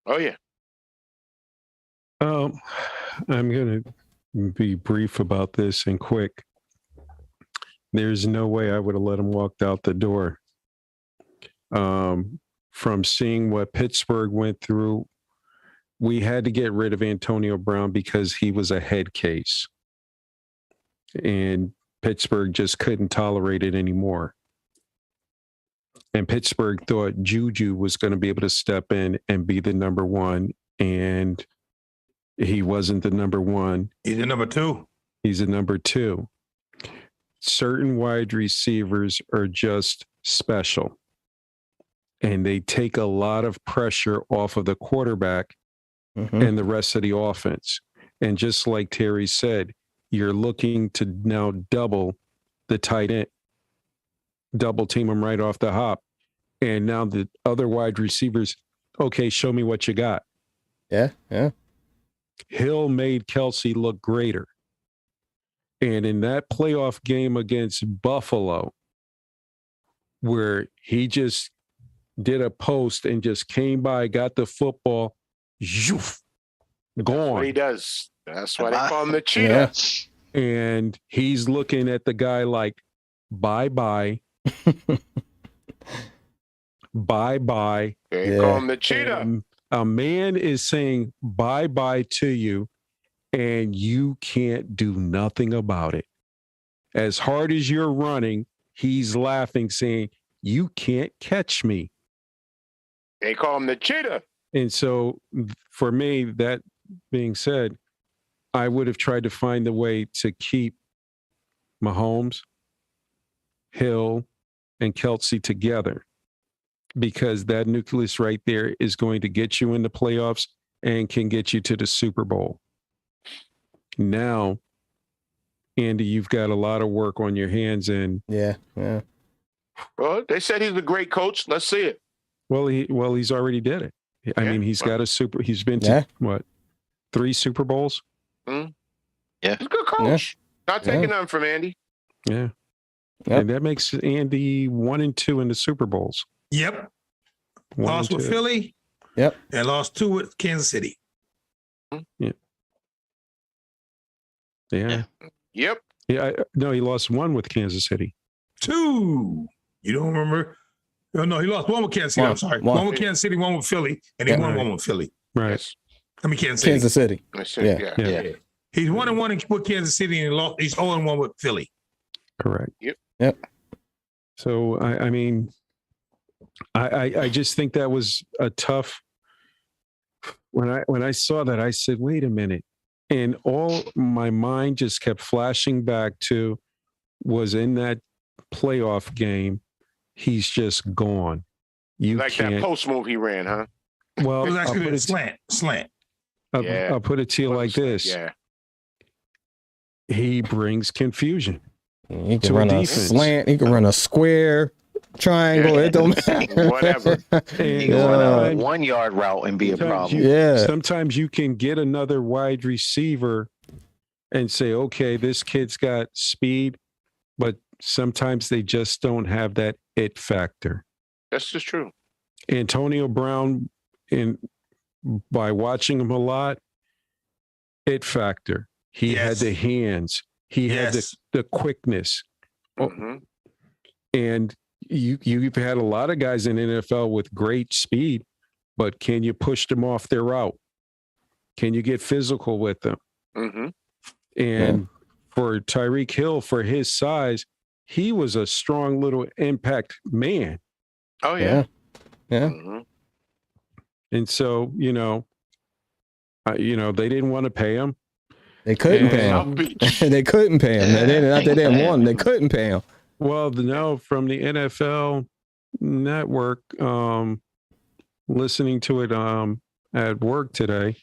Oh, yeah. I'm going to be brief about this and quick. There's no way I would have let him walk out the door. From seeing what Pittsburgh went through, we had to get rid of Antonio Brown because he was a head case. And Pittsburgh just couldn't tolerate it anymore. And Pittsburgh thought Juju was going to be able to step in and be the number one, and he wasn't the number one. He's the number two. He's the number two. Certain wide receivers are just special, and they take a lot of pressure off of the quarterback and the rest of the offense. And just like Terry said, you're looking to now double the tight end, double team him right off the hop. And now the other wide receivers, okay, show me what you got. Yeah. Hill made Kelsey look greater. And in that playoff game against Buffalo, where he just did a post and just came by, got the football, zoof, gone. That's what he does. That's why they call him the cheetah. Yeah. And he's looking at the guy like, bye-bye. Bye-bye. They call him the cheetah. And a man is saying bye-bye to you, and you can't do nothing about it. As hard as you're running, he's laughing, saying, you can't catch me. They call him the cheetah. And so for me, that being said, I would have tried to find a way to keep Mahomes, Hill, and Kelsey together, because that nucleus right there is going to get you in the playoffs and can get you to the Super Bowl. Now, Andy, you've got a lot of work on your hands, and yeah. Well, they said he's a great coach. Let's see it. Well, he's already did it. I mean, he's got a he's been to 3 Super Bowls? Yeah. Yeah. He's a good coach. Not taking nothing from Andy. Yeah. Yep. And that makes Andy 1-2 in the Super Bowls. Yep. 1 Lost and with 2. Philly. Yep. And lost 2 with Kansas City. Yeah. Yep. Yeah. No, he lost 1 with Kansas City. 2. You don't remember? No, he lost 1 with Kansas City. I'm sorry. 1 with Kansas City, 1 with Philly, and he won 1 with Philly. Right. Yes. I mean, Kansas City. Kansas City. Yeah. He's 1-1 with Kansas City, and he's 0-1 with Philly. Correct. Yep. So I mean, I just think that was a tough. When I saw that, I said, "Wait a minute," and all my mind just kept flashing back to was in that playoff game. He's just gone. You like can't. that post move he ran, huh? It Well, was I'll actually put a it, slant. I'll put it to you like this. Yeah. He brings confusion. He to can run a defense. slant. He can run a square, triangle. It don't matter. Whatever. He can run a 1 yard route and be a problem. Sometimes you can get another wide receiver and say, okay, this kid's got speed, but sometimes they just don't have that it factor. That's just true. Antonio Brown, by watching him a lot, it factor. He had the hands. He had the quickness. Mm-hmm. And you've had a lot of guys in NFL with great speed, but can you push them off their route? Can you get physical with them? Mm-hmm. And for Tyreek Hill, for his size, he was a strong little impact man. Oh, yeah. Yeah. Mm-hmm. And so, they didn't want to pay him. They couldn't pay him. They couldn't pay him. They didn't want him. They couldn't pay him. Well, no, from the NFL Network, listening to it at work today,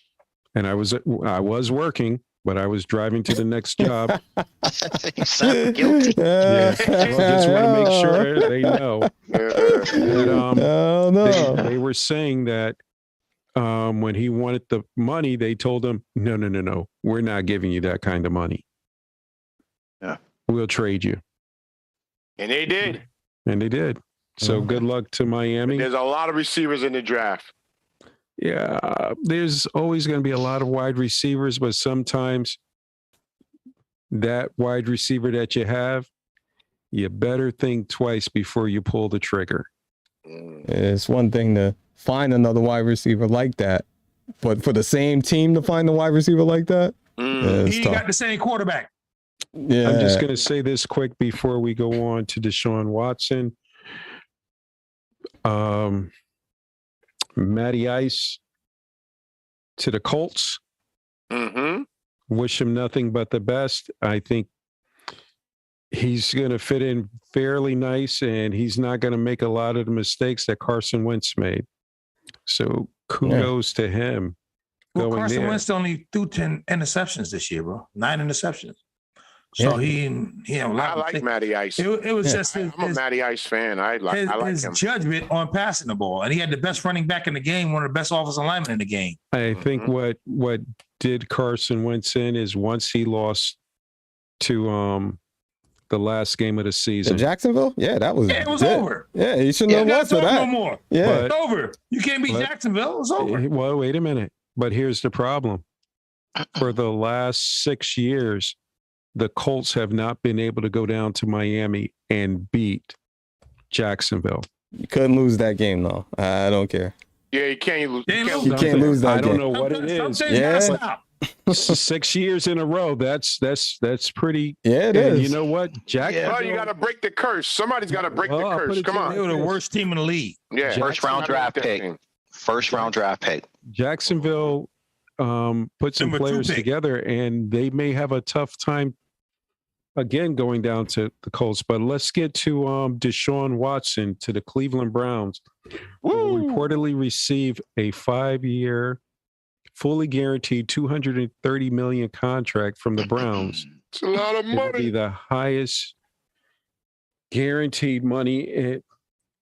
and I was working, but I was driving to the next job. You sound guilty. Yeah, well, just want to make sure they know. That, they were saying that when he wanted the money, they told him, no, we're not giving you that kind of money. Yeah, we'll trade you. And they did. And they did. So good luck to Miami. There's a lot of receivers in the draft. Yeah, there's always going to be a lot of wide receivers, but sometimes that wide receiver that you have, you better think twice before you pull the trigger. It's one thing to find another wide receiver like that, but for the same team to find a wide receiver like that, he got the same quarterback. Yeah. I'm just going to say this quick before we go on to Deshaun Watson. Matty Ice to the Colts. Mm-hmm. Wish him nothing but the best. I think he's going to fit in fairly nice, and he's not going to make a lot of the mistakes that Carson Wentz made. So kudos to him. Well, Carson Wentz only threw 10 interceptions this year, bro. 9 interceptions. So he had a lot. I like Matty Ice. It was just I'm a Matty Ice fan. I like his him. judgment on passing the ball, and he had the best running back in the game, one of the best offensive linemen in the game. I think what did Carson Wentz in is once he lost to the last game of the season. In Jacksonville? Yeah, that was it was over. Yeah, he shouldn't have lost for that. No more. Yeah, it's over. You can't beat Jacksonville. It's over. Well, wait a minute. But here's the problem. For the last 6 years, the Colts have not been able to go down to Miami and beat Jacksonville. You couldn't lose that game, though. I don't care. Yeah, you can't lose. You can't lose that game. I don't know what it is. Yeah. 6 years in a row. That's pretty. Yeah, it is. You know what, Jacksonville? Well, you got to break the curse. Somebody's got to break the curse. Come on. They were the worst team in the league. Yeah, first round draft pick. Jacksonville put some players together, and they may have a tough time again going down to the Colts. But let's get to Deshaun Watson to the Cleveland Browns. Will reportedly receive a 5-year, fully guaranteed $230 million contract from the Browns. It's a lot of money. It will be the highest guaranteed money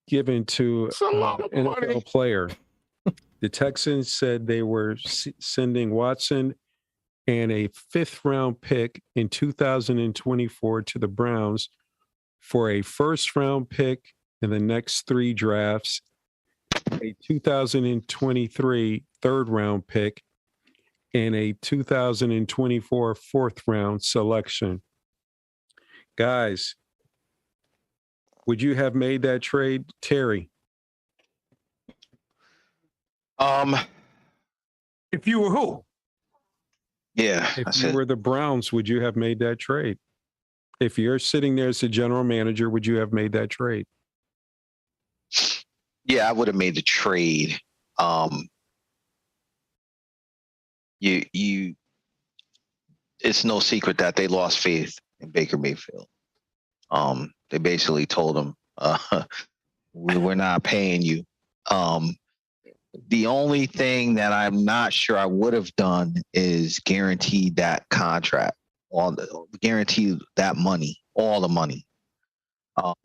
given to an NFL player. The Texans said they were sending Watson and a 5th-round pick in 2024 to the Browns for a 1st-round pick in the next 3 drafts, a 2023 3rd-round pick, and a 2024 4th-round selection. Guys, would you have made that trade, Terry? If you were who? Yeah. If you were the Browns, would you have made that trade? If you're sitting there as a general manager, would you have made that trade? Yeah, I would have made the trade. It's no secret that they lost faith in Baker Mayfield. They basically told him, we're not paying you. The only thing that I'm not sure I would have done is guarantee that contract, guarantee that money, all the money.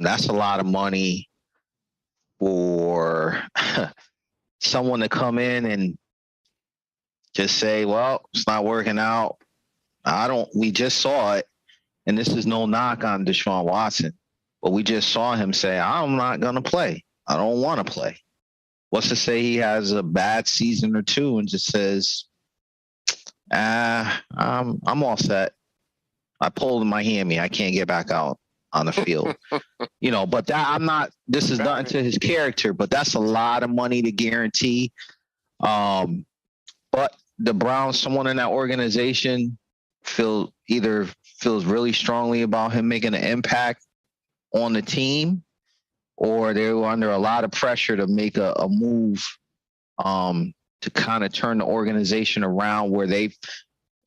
That's a lot of money for someone to come in and just say, well, it's not working out. We just saw it, and this is no knock on Deshaun Watson, but we just saw him say, I'm not going to play. I don't want to play. What's to say he has a bad season or two and just says, I'm all set. I pulled my hammy. I can't get back out on the field. But this is nothing to his character, but that's a lot of money to guarantee. But the Browns, someone in that organization feels really strongly about him making an impact on the team, or they were under a lot of pressure to make a move to kind of turn the organization around where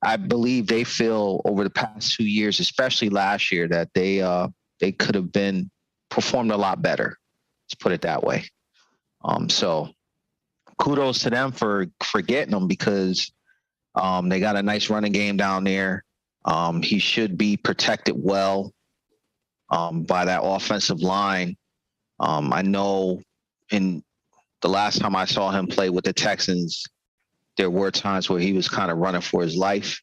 I believe they feel over the past 2 years, especially last year, that they could have performed a lot better. Let's put it that way. So kudos to them for getting them, because they got a nice running game down there. He should be protected well by that offensive line. I know in the last time I saw him play with the Texans, there were times where he was kind of running for his life.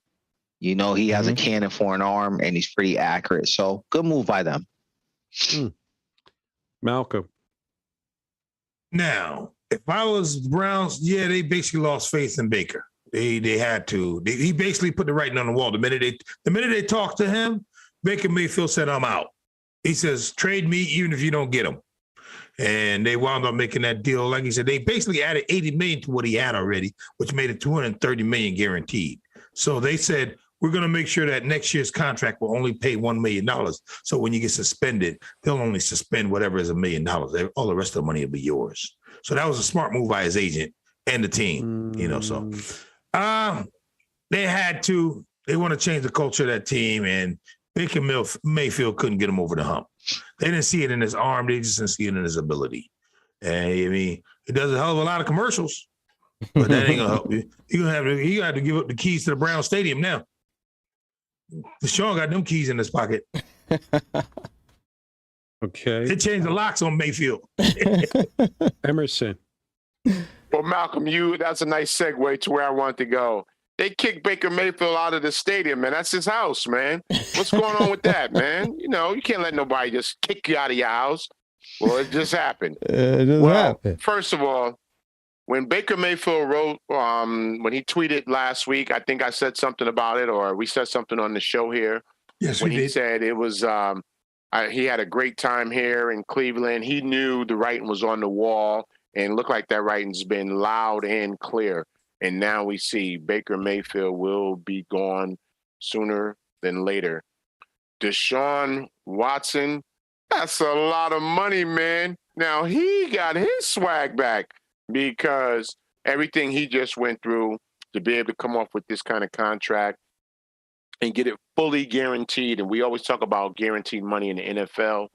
He has a cannon for an arm, and he's pretty accurate. So good move by them. Malcolm. Now, if I was the Browns, they basically lost faith in Baker. They had to. He basically put the writing on the wall. The minute they talked to him, Baker Mayfield said, I'm out. He says, trade me even if you don't get him. And they wound up making that deal. Like he said, they basically added $80 million to what he had already, which made it $230 million guaranteed. So they said, we're going to make sure that next year's contract will only pay $1 million. So when you get suspended, they'll only suspend whatever is $1 million. All the rest of the money will be yours. So that was a smart move by his agent and the team, So they had to. They want to change the culture of that team, and Baker Mayfield couldn't get him over the hump. They didn't see it in his arm. They just didn't see it in his ability. And he does a hell of a lot of commercials, but that ain't gonna help you. You have to give up the keys to the Brown Stadium now. Deshaun got them keys in his pocket. Okay. They changed the locks on Mayfield. Emerson. Well, Malcolm, that's a nice segue to where I want to go. They kicked Baker Mayfield out of the stadium, man. That's his house, man. What's going on with that, man? You can't let nobody just kick you out of your house. Well, it just happened. Happened. First of all, when Baker Mayfield wrote, when he tweeted last week, I think I said something about it, or we said something on the show here. Yes, when we he did. said it was, he had a great time here in Cleveland. He knew the writing was on the wall, and looked like that writing's been loud and clear. And now we see Baker Mayfield will be gone sooner than later. Deshaun Watson, that's a lot of money, man. Now he got his swag back because everything he just went through to be able to come off with this kind of contract and get it fully guaranteed. And we always talk about guaranteed money in the NFL,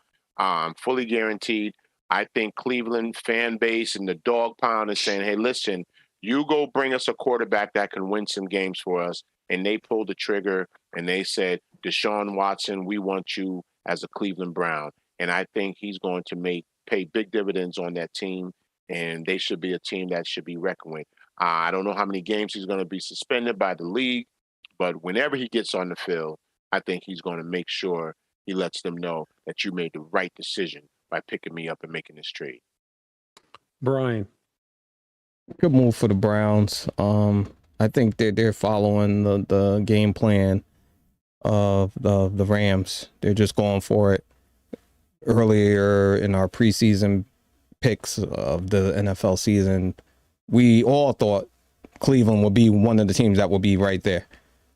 fully guaranteed. I think Cleveland fan base and the dog pound is saying, hey, listen, you go bring us a quarterback that can win some games for us. And they pulled the trigger and they said, Deshaun Watson, we want you as a Cleveland Brown. And I think he's going to pay big dividends on that team. And they should be a team that should be reckoned with. I don't know how many games he's going to be suspended by the league, But whenever he gets on the field, I think he's going to make sure he lets them know that you made the right decision by picking me up and making this trade. Brian. Good move for the Browns. I think they're following the game plan of the Rams. They're just going for it. Earlier in our preseason picks of the NFL season, we all thought Cleveland would be one of the teams that would be right there.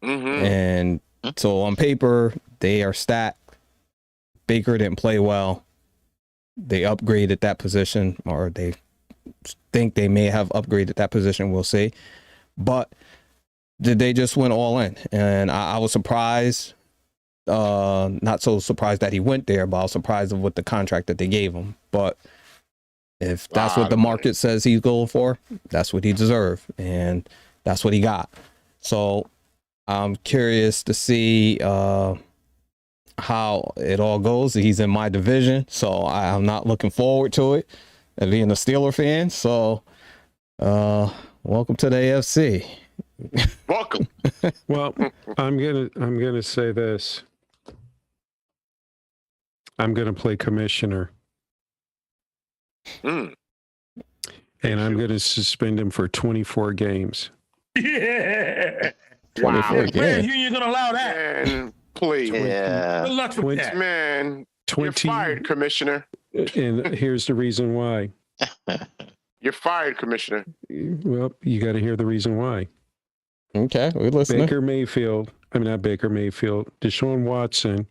Mm-hmm. And so on paper, they are stacked. Baker didn't play well. They upgraded that position, or they think they may have upgraded that position. We'll see. But they just went all in. And I was surprised. Not so surprised that he went there, but I was surprised with the contract that they gave him. But if that's what the market says he's going for, that's what he deserved, and that's what he got. So I'm curious to see how it all goes. He's in my division, so I'm not looking forward to it, and being a Steeler fan. So welcome to the AFC. Welcome. Well, I'm gonna say this. I'm gonna play commissioner. Mm. And I'm going to suspend him for 24 games. Yeah. Wow. Man, you're going to allow that? Man, please. Yeah. Good luck with that. Man, 20, you're fired, Commissioner. And here's the reason why. You're fired, Commissioner. Well, you got to hear the reason why. Okay, we're listening. Deshaun Watson,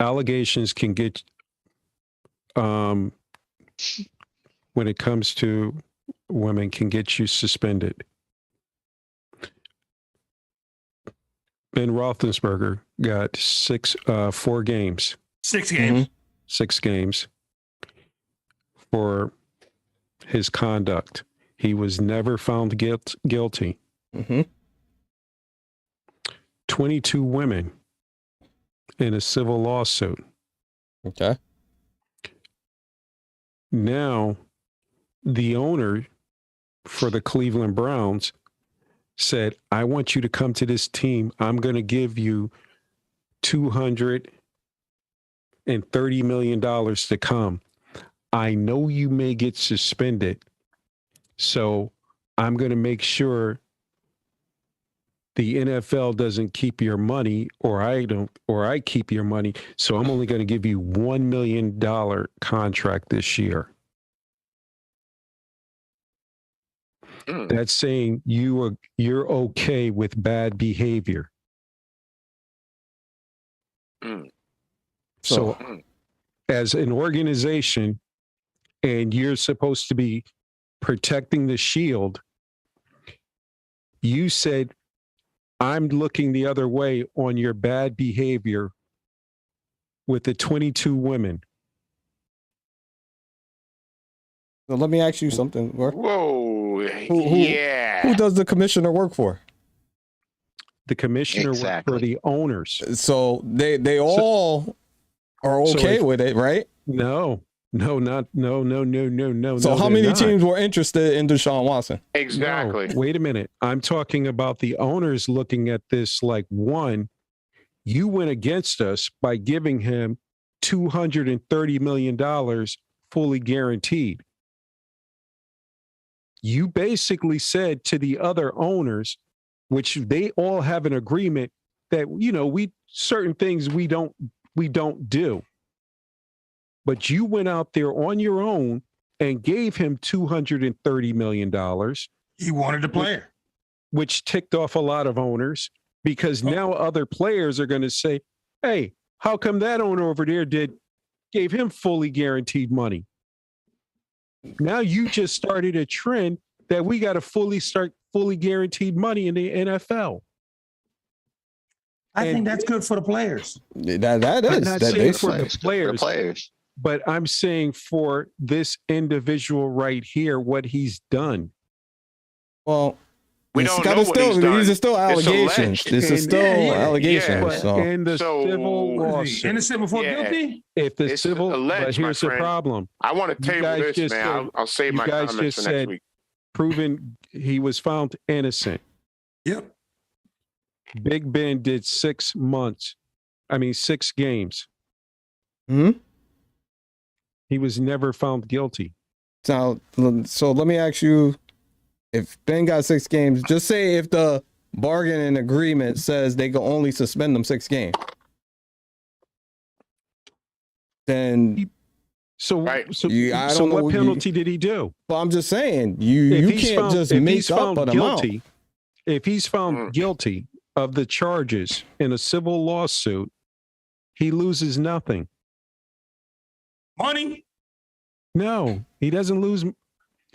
allegations can get, when it comes to women, can get you suspended. Ben Roethlisberger got 4 games. 6 games. 6 games for his conduct. He was never found guilty. 22 women in a civil lawsuit. Okay. Now, the owner for the Cleveland Browns said, I want you to come to this team. I'm going to give you $230 million to come. I know you may get suspended, so I'm going to make sure the NFL doesn't keep your money, or I keep your money. So I'm only going to give you $1 million contract this year. That's saying you're okay with bad behavior. So as an organization, and you're supposed to be protecting the shield, you said, I'm looking the other way on your bad behavior with the 22 women. So let me ask you something. Whoa. Who does the commissioner work for? The commissioner works for the owners. So they all are okay with it, right? No. So how many teams were interested in Deshaun Watson? Exactly. No, wait a minute. I'm talking about the owners looking at this like, one, you went against us by giving him $230 million fully guaranteed. You basically said to the other owners, which they all have an agreement that, we certain things we don't do. But you went out there on your own and gave him $230 million. He wanted a player. Which ticked off a lot of owners, because now other players are going to say, hey, how come that owner over there gave him fully guaranteed money? Now you just started a trend that we got to fully guaranteed money in the NFL. I think that's good for the players. That is. I'm not saying for the players. For the players. But I'm saying for this individual right here, what he's done. Well, we don't know what he's done. These are still allegations. This is still allegations. In the civil lawsuit. Innocent before guilty? If the civil, alleged, but here's the problem. I want to table this, man. I'll save my comments for next week. Proven he was found innocent. Yep. Big Ben did 6 months. 6 games. Hmm. He was never found guilty. So let me ask you, if Ben got 6 games, just say if the bargaining agreement says they can only suspend them 6 games, then what penalty did he do? Well, I'm just saying you can't just make up an amount. If he's found guilty of the charges in a civil lawsuit, he loses nothing. Money? No, he doesn't lose.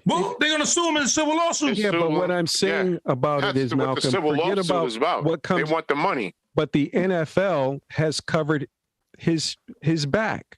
Well, they're going to sue him in a civil lawsuit. Yeah, but what I'm saying about it is, Malcolm, forget about what comes. They want the money. But the NFL has covered his back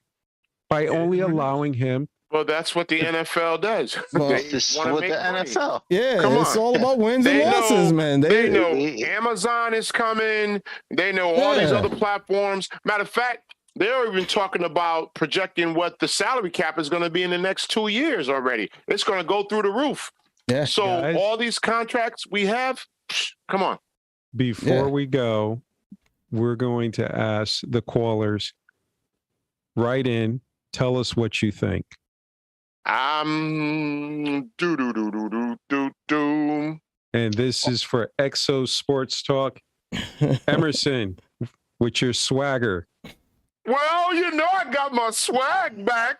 by only allowing him. Well, that's what the NFL does. Well, this with the NFL. Yeah, it's all about wins and losses, man. They know Amazon is coming. They know all these other platforms. Matter of fact, they're even talking about projecting what the salary cap is going to be in the next 2 years already. It's going to go through the roof. Yeah. So all these contracts we have, come on. Before we go, we're going to ask the callers, write in, tell us what you think. And this is for Exo Sports Talk. Emerson, with your swagger. Well, I got my swag back,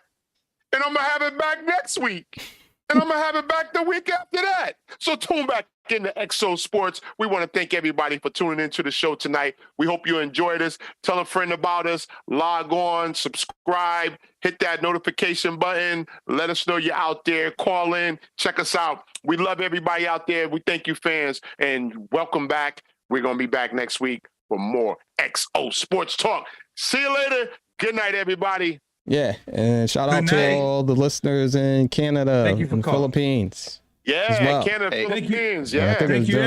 and I'm going to have it back next week. And I'm going to have it back the week after that. So tune back into Exo Sports. We want to thank everybody for tuning into the show tonight. We hope you enjoyed us. Tell a friend about us. Log on, subscribe, hit that notification button. Let us know you're out there. Call in, check us out. We love everybody out there. We thank you, fans, and welcome back. We're going to be back next week for more XO Sports Talk. See you later. Good night, everybody. Yeah, and shout out to all the listeners in Canada and Philippines. Yeah, Canada, Philippines. Yeah, thank you.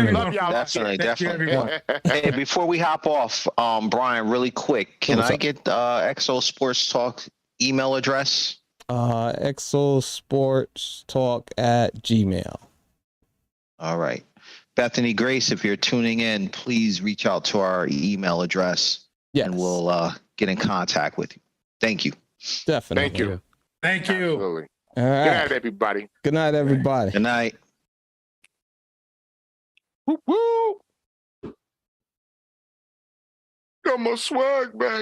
Definitely. Hey, before we hop off, Brian, really quick, can I get XO Sports Talk email address? exosportstalk@gmail. All right. Bethany Grace, if you're tuning in, please reach out to our email address and we'll get in contact with you. Thank you. Definitely. Thank you. Thank you. Absolutely. All right. Good night, everybody. Good night, everybody. Good night. Woo-woo. Got my swag back.